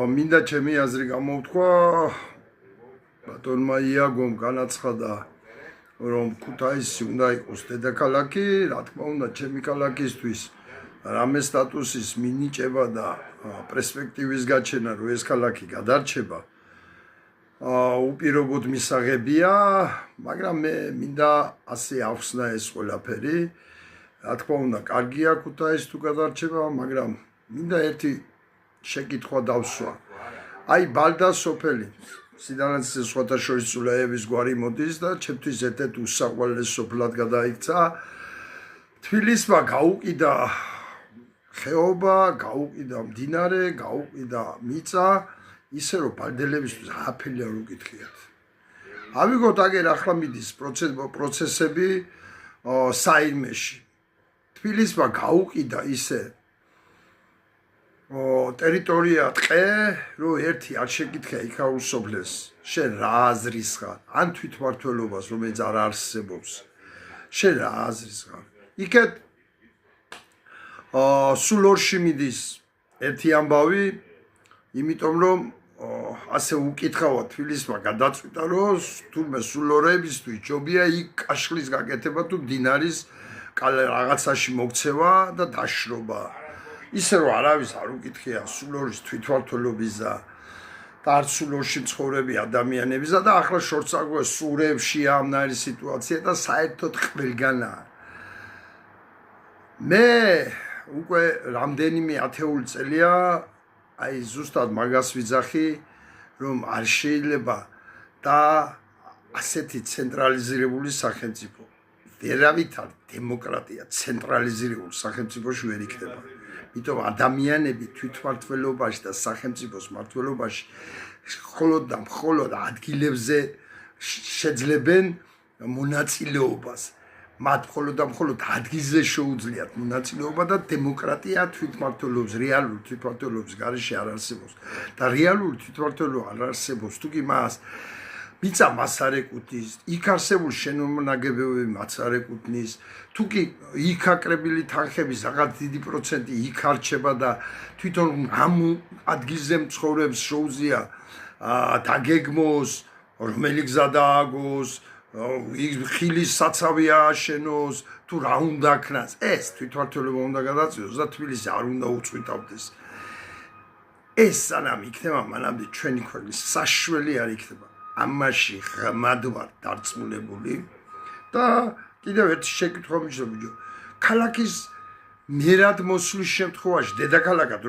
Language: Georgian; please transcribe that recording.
მინდა ჩემი აზრი გამოვთქვა ბატონმა იაგომ განაცხადა რომ ქუთაისი უნდა იყოს დედაქალაქი, რა თქმა უნდა ჩემი ქალაქისთვის რამე სტატუსის მინიჭება და პერსპექტივის გაჩენა რომ ეს ქალაქი გადარჩება უპირობოდ მისაღებია, მაგრამ მე მინდა ასე ახსნა ეს ყველაფერი. რა თქმა უნდა კარგია ქუთაისი თუ გადარჩება, მაგრამ მინდა ერთი შეკითხვა დავსვა. აი ბალდა სოფელი სიდანაც სხვათა შორის სულაევის გვარი მოდის და ჩემთვის ერთ-ერთ უსაყვარლეს სოფლად გადაიქცა. თბილისმა გაუყიდა ხეობა, გაუყიდა მდინარე, გაუყიდა მიწა, ისე რომ ბალდელებისთვის აფელი არ უკითხიათ. ავიღოთ აგერ ახლა მიდის პროცესები საირმეში. თბილისმა გაუყიდა ისე ტერიტორია ტყე, რომ ერთი არ შეკითხა იქაურსოფლეს, შენ რა აზრის ხარ? ან თვითმმართველობას, რომელიც არ არსებობს. შენ რა აზრის ხარ? იქეთ სულ ორში მიდის ერთი ამბავი, იმიტომ რომ ასე უკითხავად თბილისმა გადაწყვიტა, რომ თურმე სულ ორებისთვის ჯობია იქ კაშხლის გაკეთება თუ მდინარის რაღაცაში მოქცევა და დაშრობა. ისე რომ არავის არ უკითხია სულ ორის თვითმმართველობისა და არც სულ ორში მცხოვრები ადამიანებისა და ახლა შორცაგვე სურევშია ამნაირი სიტუაცია და საერთოდ ყველგანაა. მე უკვე რამდენიმე ათეული წელია აი ზუსტად მაგას ვიძახი, რომ არ შეიძლება და ასეთი ცენტრალიზირებული სახელმწიფო ვერავითარ დემოკრატია ცენტრალიზირებულ სახელმწიფოში ვერ იქნება. იმიტომ ადამიანები თვითმმართველობაში და სახელმწიფოს მმართველობაში მხოლოდ და მხოლოდ ადგილებზე შეძლებენ მონაწილეობას. მათ მხოლოდ და მხოლოდ ადგილზე შეუძლიათ მონაწილეობა და დემოკრატია თვითმმართველობის, რეალური თვითმმართველობის გარეშე არ არსებობს. და რეალური თვითმმართველობა არ არსებობს, თუ კი მას მიწა მას არ ეკუთვნის, იქ არსებული შენობნაგებები მას არ ეკუთვნის, თუ კი იქ აკრებილი თანხების რაღაც დიდი პროცენტი იქ არჩება და თვითონ ამ ადგილზე მცხოვრებს შეუძლია დაგეგმოს, რომელი გზა დააგოს, ხილის საცავი ააშენოს, თუ რა უნდა ქნას. ეს თვითმმართველობა უნდა გადაწყვიტოს და თბილისი არ უნდა უწყვეტავდეს. ეს სანამ იქნება, მანამდე ჩვენი ქვეყნის საშველი არ იქნება. ამაში ღრმად ვარ დარწმუნებული და კიდევ ერთი შეკითხვა მიჩნდება. ქალაქის მერად მოსვლის შემთხვევაში დედაქალაქად